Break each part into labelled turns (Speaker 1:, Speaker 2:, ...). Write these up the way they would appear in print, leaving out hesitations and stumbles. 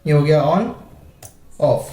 Speaker 1: ये हो गया on off,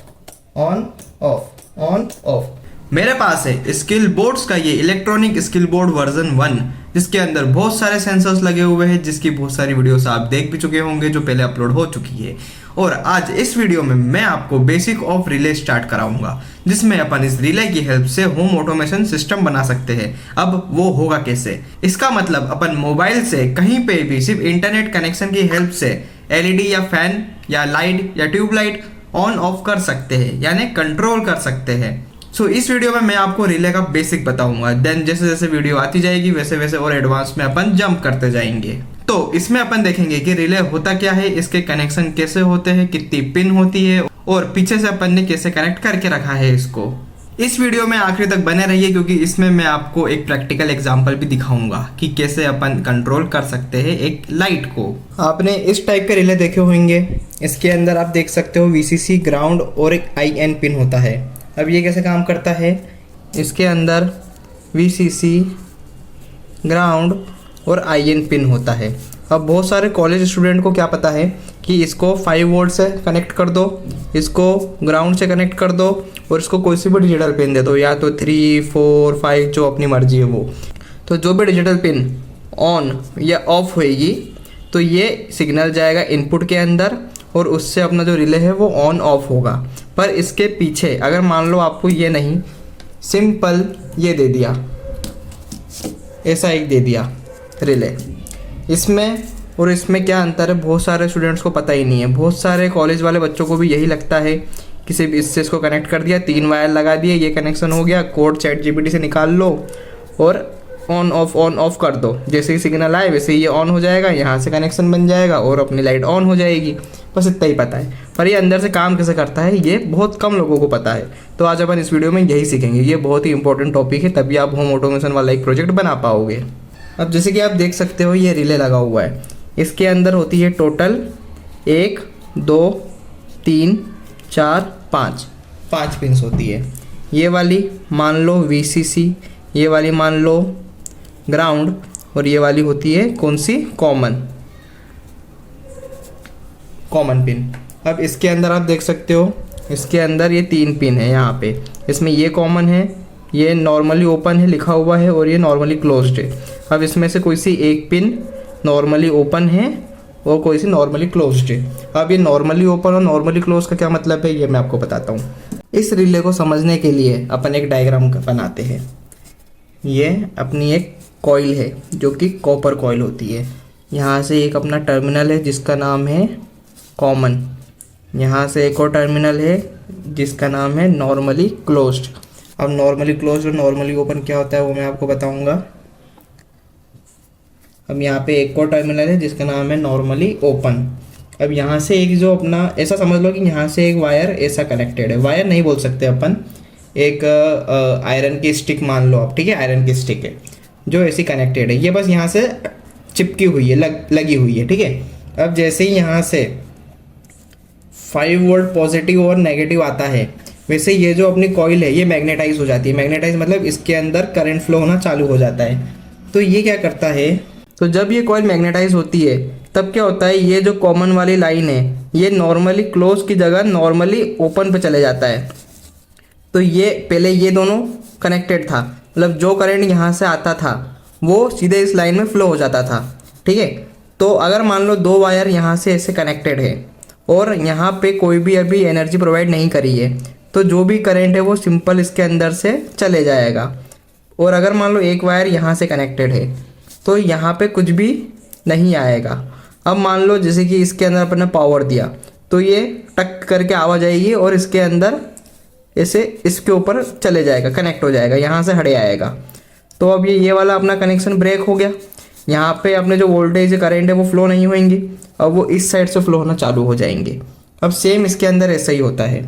Speaker 1: on off, on off. मेरे पास है स्किल बोर्ड्स का ये इलेक्ट्रॉनिक स्किल बोर्ड वर्जन 1, जिसके अंदर बहुत सारे सेंसर्स लगे हुए हैं, जिसकी बहुत सारी वीडियोस आप देख भी चुके होंगे जो पहले अपलोड हो चुकी है। और आज इस वीडियो में मैं आपको बेसिक ऑफ रिले स्टार्ट कराऊंगा, जिसमें अपन इस रिले की हेल्प से होम ऑटोमेशन सिस्टम बना सकते हैं। अब वो होगा कैसे? इसका मतलब अपन मोबाइल से कहीं पे भी सिर्फ इंटरनेट कनेक्शन की हेल्प से एलईडी या फैन या लाइट या ट्यूबलाइट ऑन ऑफ कर सकते हैं, यानी कंट्रोल कर सकते हैं। सो इस वीडियो में मैं आपको रिले का बेसिक बताऊंगा, देन जैसे जैसे वीडियो आती जाएगी वैसे वैसे और एडवांस में अपन जंप करते जाएंगे। तो इसमें अपन देखेंगे कि रिले होता क्या है, इसके कनेक्शन कैसे होते हैं, कितनी पिन होती है और पीछे से अपन ने कैसे कनेक्ट करके रखा है इसको। इस वीडियो में आखिर तक बने रहिए, क्योंकि इसमें मैं आपको एक प्रैक्टिकल एग्जांपल भी दिखाऊंगा कि कैसे अपन कंट्रोल कर सकते हैं एक लाइट को। आपने इस टाइप के रिले देखे होंगे, इसके अंदर आप देख सकते हो वीसीसी, ग्राउंड और एक आईएन पिन होता है। अब ये कैसे काम करता है? इसके अंदर वीसीसी, ग्राउंड और आईएन पिन होता है। अब बहुत सारे कॉलेज स्टूडेंट को क्या पता है कि इसको 5 वोल्ट से कनेक्ट कर दो, इसको ग्राउंड से कनेक्ट कर दो और इसको कोई सी भी डिजिटल पिन दे दो, या तो 3, 4, 5 जो अपनी मर्जी है वो। तो जो भी डिजिटल पिन ऑन या ऑफ होएगी तो ये सिग्नल जाएगा इनपुट के अंदर और उससे अपना जो रिले है वो ऑन ऑफ होगा। पर इसके पीछे अगर मान लो आपको ये नहीं, सिंपल ये दे दिया, ऐसा एक दे दिया रिले, इसमें और इसमें क्या अंतर है बहुत सारे स्टूडेंट्स को पता ही नहीं है। बहुत सारे कॉलेज वाले बच्चों को भी यही लगता है कि सिर्फ इससे इसको कनेक्ट कर दिया, 3 वायर लगा दिए, ये कनेक्शन हो गया, कोड ChatGPT से निकाल लो और ऑन ऑफ कर दो। जैसे ही सिग्नल आए वैसे ही ये ऑन हो जाएगा, यहाँ से कनेक्शन बन जाएगा और अपनी लाइट ऑन हो जाएगी। बस इतना ही पता है, पर ये अंदर से काम कैसे करता है ये बहुत कम लोगों को पता है। तो आज अपन इस वीडियो में यही सीखेंगे। ये बहुत ही इंपॉर्टेंट टॉपिक है, तभी आप होम ऑटोमेशन वाला एक प्रोजेक्ट बना पाओगे। अब जैसे कि आप देख सकते हो ये रिले लगा हुआ है, इसके अंदर होती है टोटल 1, 2, 3, 4, 5 पिन्स होती है। ये वाली मान लो वीसीसी, ये वाली मान लो ग्राउंड और ये वाली होती है कौन सी? Common pin. अब इसके अंदर आप देख सकते हो, इसके अंदर ये 3 पिन है यहाँ पे। इसमें ये कॉमन है, ये नॉर्मली ओपन है लिखा हुआ है और ये नॉर्मली क्लोज्ड है। अब इसमें से कोई सी एक पिन नॉर्मली ओपन है और कोई सी नॉर्मली क्लोज्ड है। अब ये नॉर्मली ओपन और नॉर्मली क्लोज का क्या मतलब है ये मैं आपको बताता हूँ। इस रिले को समझने के लिए अपन एक डायग्राम बनाते हैं। ये अपनी एक कॉइल है जो कि कॉपर कॉइल होती है। यहाँ से एक अपना टर्मिनल है जिसका नाम है कॉमन, यहाँ से एक और टर्मिनल है जिसका नाम है नॉर्मली क्लोज्ड। अब नॉर्मली क्लोज्ड और नॉर्मली ओपन क्या होता है वो मैं आपको बताऊंगा। अब यहाँ पे एक और टर्मिनल है जिसका नाम है नॉर्मली ओपन। अब यहाँ से एक जो अपना ऐसा समझ लो कि यहाँ से एक वायर ऐसा कनेक्टेड है, वायर नहीं बोल सकते अपन, एक आयरन की स्टिक मान लो आप, ठीक है, आयरन की स्टिक है जो ऐसी कनेक्टेड है। ये बस यहाँ से चिपकी हुई है, लगी हुई है, ठीक है। अब जैसे ही यहाँ से 5 वोल्ट पॉजिटिव और नेगेटिव आता है, वैसे ये जो अपनी कॉइल है ये मैग्नेटाइज हो जाती है। मैग्नेटाइज मतलब इसके अंदर करंट फ्लो होना चालू हो जाता है। तो ये क्या करता है, तो जब ये कॉइल मैग्नेटाइज होती है तब क्या होता है, ये जो कॉमन वाली लाइन है ये नॉर्मली क्लोज की जगह नॉर्मली ओपन पे चले जाता है। तो ये पहले ये दोनों कनेक्टेड था, मतलब जो करंट यहाँ से आता था वो सीधे इस लाइन में फ्लो हो जाता था, ठीक है। तो अगर मान लो 2 वायर यहाँ से ऐसे कनेक्टेड है और यहाँ पे कोई भी अभी एनर्जी प्रोवाइड नहीं करी है, तो जो भी करंट है वो सिंपल इसके अंदर से चले जाएगा। और अगर मान लो एक वायर यहाँ से कनेक्टेड है तो यहाँ पे कुछ भी नहीं आएगा। अब मान लो जैसे कि इसके अंदर अपन ने पावर दिया तो ये टक करके आवाज आएगी और इसके अंदर ऐसे इसके ऊपर चले जाएगा, कनेक्ट हो जाएगा, यहाँ से हटे आएगा। तो अब ये वाला अपना कनेक्शन ब्रेक हो गया। यहाँ पे अपने जो वोल्टेज करंट है वो फ्लो नहीं होंगी, अब वो इस साइड से फ्लो होना चालू हो जाएंगे। अब सेम इसके अंदर ऐसा ही होता है।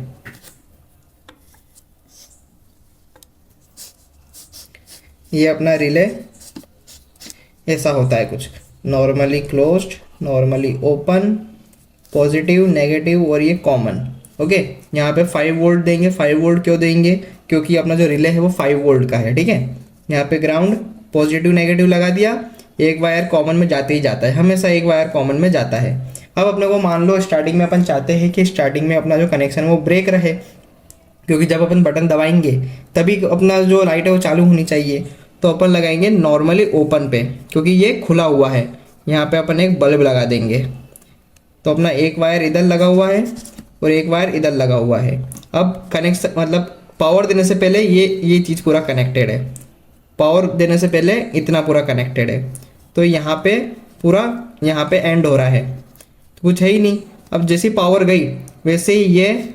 Speaker 1: ये अपना रिले ऐसा होता है कुछ, normally closed, normally open, positive, negative और ये कॉमन। ओके, यहाँ पे 5 वोल्ट देंगे। 5 वोल्ट क्यों देंगे? क्योंकि अपना जो रिले है वो 5 वोल्ट का है, ठीक है। यहाँ पे ग्राउंड पॉजिटिव नेगेटिव लगा दिया, एक वायर कॉमन में जाते ही जाता है, हमेशा एक वायर कॉमन में जाता है। अब अपने को मान लो स्टार्टिंग में अपन चाहते हैं कि स्टार्टिंग में अपना जो कनेक्शन है वो ब्रेक रहे, क्योंकि जब अपन बटन दबाएंगे तभी अपना जो लाइट है वो चालू होनी चाहिए। तो अपन लगाएंगे नॉर्मली ओपन पे, क्योंकि ये खुला हुआ है। यहाँ पे अपन एक बल्ब लगा देंगे। तो अपना एक वायर इधर लगा हुआ है और एक वायर इधर लगा हुआ है। अब कनेक्शन मतलब पावर देने से पहले ये चीज़ पूरा कनेक्टेड है, पावर देने से पहले इतना पूरा कनेक्टेड है। तो यहाँ पे पूरा यहाँ पे एंड हो रहा है, तो कुछ है ही नहीं। अब जैसी पावर गई वैसे ही ये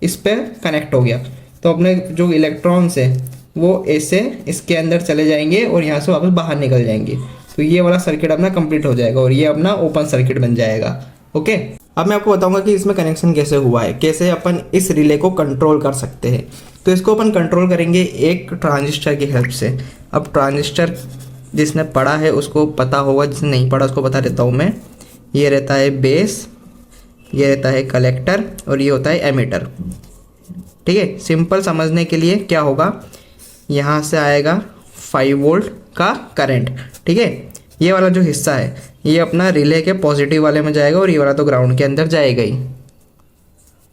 Speaker 1: इस पर कनेक्ट हो गया। तो अपने जो इलेक्ट्रॉन्स है वो ऐसे इसके अंदर चले जाएंगे और यहाँ से वापस बाहर निकल जाएंगे। तो ये वाला सर्किट अपना कंप्लीट हो जाएगा और ये अपना ओपन सर्किट बन जाएगा। ओके, अब मैं आपको बताऊंगा कि इसमें कनेक्शन कैसे हुआ है, कैसे अपन इस रिले को कंट्रोल कर सकते हैं। तो इसको अपन कंट्रोल करेंगे एक ट्रांजिस्टर की हेल्प से। अब ट्रांजिस्टर जिसने पढ़ा है उसको पता होगा, जिसने नहीं पढ़ा उसको बता देता हूँ मैं। ये रहता है बेस, ये रहता है कलेक्टर और ये होता है एमीटर। ठीक है, सिंपल समझने के लिए क्या होगा, यहाँ से आएगा 5 वोल्ट का करंट। ठीक है, ये वाला जो हिस्सा है ये अपना रिले के पॉजिटिव वाले में जाएगा और ये वाला तो ग्राउंड के अंदर जाएगा ही।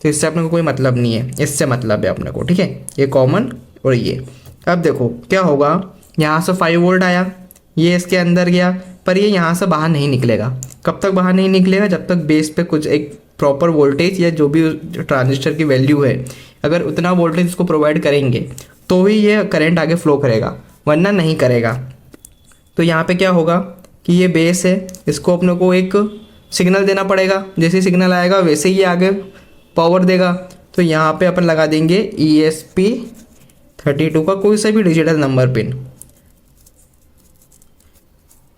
Speaker 1: तो इससे अपने को कोई मतलब नहीं है, इससे मतलब है अपने को। ठीक है, ये कॉमन और ये। अब देखो क्या होगा, यहाँ से 5 वोल्ट आया, ये इसके अंदर गया, पर ये यहाँ से बाहर नहीं निकलेगा। कब तक बाहर नहीं निकलेगा, जब तक बेस पे कुछ एक प्रॉपर वोल्टेज या जो भी ट्रांजिस्टर की वैल्यू है, अगर उतना वोल्टेज इसको प्रोवाइड करेंगे तो ही ये करंट आगे फ्लो करेगा, वरना नहीं करेगा। तो यहाँ पे क्या होगा कि ये बेस है, इसको अपने को एक सिग्नल देना पड़ेगा। जैसे सिग्नल आएगा वैसे ही आगे पावर देगा। तो यहाँ पे अपन लगा देंगे ESP32 का कोई सा भी डिजिटल नंबर पिन,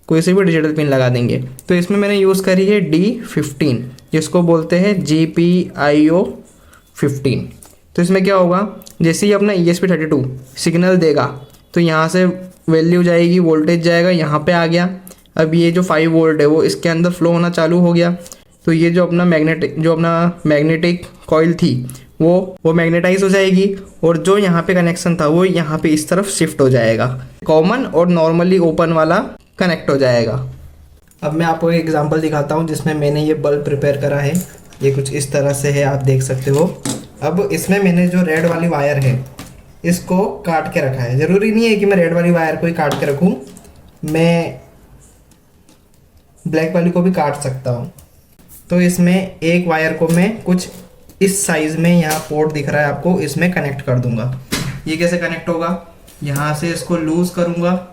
Speaker 1: कोई सी भी डिजिटल पिन लगा देंगे। तो इसमें मैंने यूज़ करी है D15, जिसको बोलते हैं GPIO 15। तो इसमें क्या होगा, जैसे ही अपना ESP32 सिग्नल देगा तो यहाँ से वैल्यू जाएगी, वोल्टेज जाएगा, यहाँ पे आ गया। अब ये जो 5 वोल्ट है वो इसके अंदर फ्लो होना चालू हो गया। तो ये जो अपना मैग्नेटिक कॉइल थी वो मैग्नेटाइज हो जाएगी और जो यहाँ पे कनेक्शन था वो यहाँ पे इस तरफ शिफ्ट हो जाएगा। कॉमन और नॉर्मली ओपन वाला कनेक्ट हो जाएगा। अब मैं आपको एक एग्जांपल दिखाता हूँ जिसमें मैंने ये बल्ब प्रिपेयर करा है। ये कुछ इस तरह से है, आप देख सकते हो। अब इसमें मैंने जो रेड वाली वायर है इसको काट के रखा है। ज़रूरी नहीं है कि मैं रेड वाली वायर को ही काट के रखूँ, मैं ब्लैक वाली को भी काट सकता हूँ। तो इसमें एक वायर को मैं कुछ इस साइज़ में, यहाँ पोर्ट दिख रहा है आपको, इसमें कनेक्ट कर दूंगा। ये कैसे कनेक्ट होगा, यहाँ से इसको लूज़ करूँगा,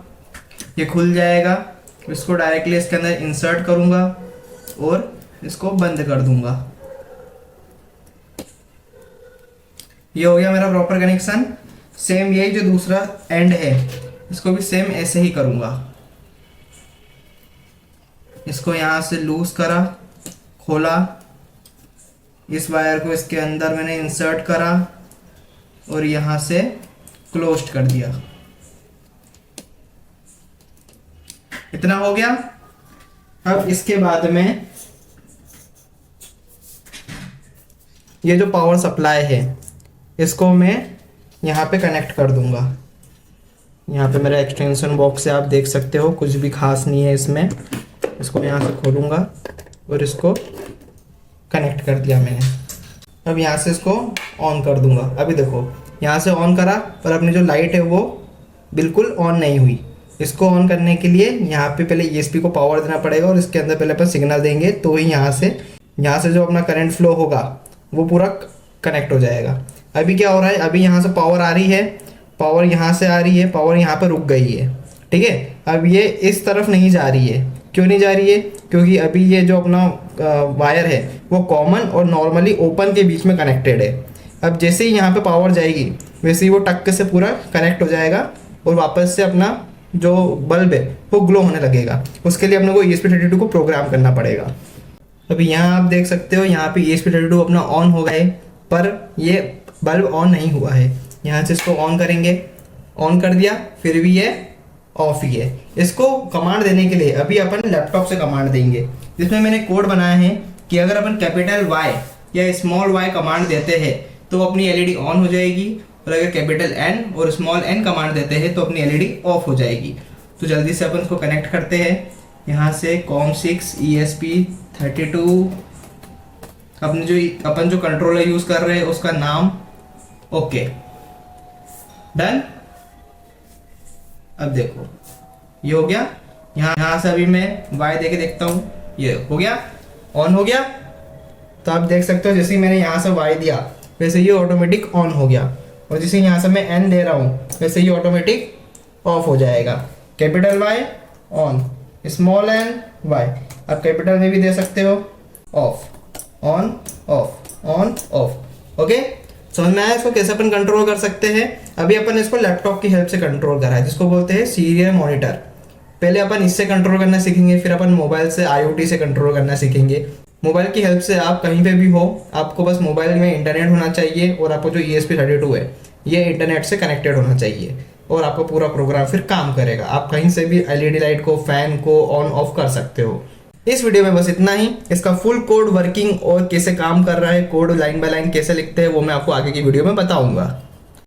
Speaker 1: ये खुल जाएगा। इसको डायरेक्टली इसके अंदर इंसर्ट करूँगा और इसको बंद कर दूंगा। ये हो गया मेरा प्रॉपर कनेक्शन। सेम यही जो दूसरा एंड है इसको भी सेम ऐसे ही करूँगा। इसको यहाँ से लूज करा, खोला, इस वायर को इसके अंदर मैंने इंसर्ट करा और यहाँ से क्लोज्ड कर दिया। इतना हो गया। अब इसके बाद में ये जो पावर सप्लाई है इसको मैं यहाँ पे कनेक्ट कर दूंगा। यहाँ पे मेरा एक्सटेंशन बॉक्स है, आप देख सकते हो, कुछ भी खास नहीं है इसमें। इसको यहाँ से खोलूँगा और इसको कनेक्ट कर दिया मैंने। अब यहाँ से इसको ऑन कर दूंगा। अभी देखो यहाँ से ऑन करा पर अपनी जो लाइट है वो बिल्कुल ऑन नहीं हुई। इसको ऑन करने के लिए यहाँ पे पहले ESP को पावर देना पड़ेगा और इसके अंदर पहले अपन सिग्नल देंगे, तो ही यहाँ से जो अपना करंट फ्लो होगा वो पूरा कनेक्ट हो जाएगा। अभी क्या हो रहा है, अभी यहाँ से पावर आ रही है, पावर यहाँ से आ रही है, पावर यहाँ पर रुक गई है। ठीक है, अब ये इस तरफ नहीं जा रही है। क्यों नहीं जा रही है, क्योंकि अभी ये जो अपना वायर है वो कॉमन और नॉर्मली ओपन के बीच में कनेक्टेड है। अब जैसे ही यहाँ पे पावर जाएगी वैसे ही वो टक्के से पूरा कनेक्ट हो जाएगा और वापस से अपना जो बल्ब है वो ग्लो होने लगेगा। उसके लिए अपने को ESP32 को प्रोग्राम करना पड़ेगा। अभी यहाँ आप देख सकते हो, यहाँ पे ESP32 अपना ऑन हो गए पर ये बल्ब ऑन नहीं हुआ है। यहाँ से इसको ऑन करेंगे, ऑन कर दिया, फिर भी ये ऑफ ही है। इसको कमांड देने के लिए अभी अपन लैपटॉप से कमांड देंगे, जिसमें मैंने कोड बनाया है कि अगर अपन कैपिटल Y या स्मॉल y कमांड देते हैं तो अपनी LED ऑन हो जाएगी, और अगर कैपिटल N और स्मॉल n कमांड देते हैं तो अपनी LED ऑफ हो जाएगी। तो जल्दी से अपन इसको कनेक्ट करते हैं। यहाँ से COM6 ESP32 अपन जो कंट्रोलर यूज कर रहे हैं उसका नाम, ओके डन। अब देखो ये हो गया, यहाँ से अभी मैं वाई देके देखता हूँ, ये हो गया, ऑन हो गया। तो आप देख सकते हो जैसे ही मैंने यहाँ से वाई दिया वैसे ये ऑटोमेटिक ऑन हो गया, और जैसे यहाँ से मैं एन दे रहा हूँ वैसे ये ऑटोमेटिक ऑफ हो जाएगा। Capital Y on, small N Y, आप कैपिटल में भी दे सकते हो, ऑफ ऑन ऑफ। ओके, समझ में आया इसको कैसे अपन कंट्रोल कर सकते हैं। अभी अपन इसको लैपटॉप की हेल्प से कंट्रोल करा है, जिसको बोलते हैं सीरियल मॉनिटर। पहले अपन इससे कंट्रोल करना सीखेंगे, फिर अपन मोबाइल से IoT से कंट्रोल करना सीखेंगे। मोबाइल की हेल्प से आप कहीं पे भी हो, आपको बस मोबाइल में इंटरनेट होना चाहिए, और आपको जो ESP32 है ये इंटरनेट से कनेक्टेड होना चाहिए, और आपका पूरा प्रोग्राम फिर काम करेगा। आप कहीं से भी LED लाइट को, फैन को ऑन ऑफ कर सकते हो। इस वीडियो में बस इतना ही। इसका फुल कोड वर्किंग और कैसे काम कर रहा है, कोड लाइन बाय लाइन कैसे लिखते हैं, वो मैं आपको आगे की वीडियो में बताऊंगा।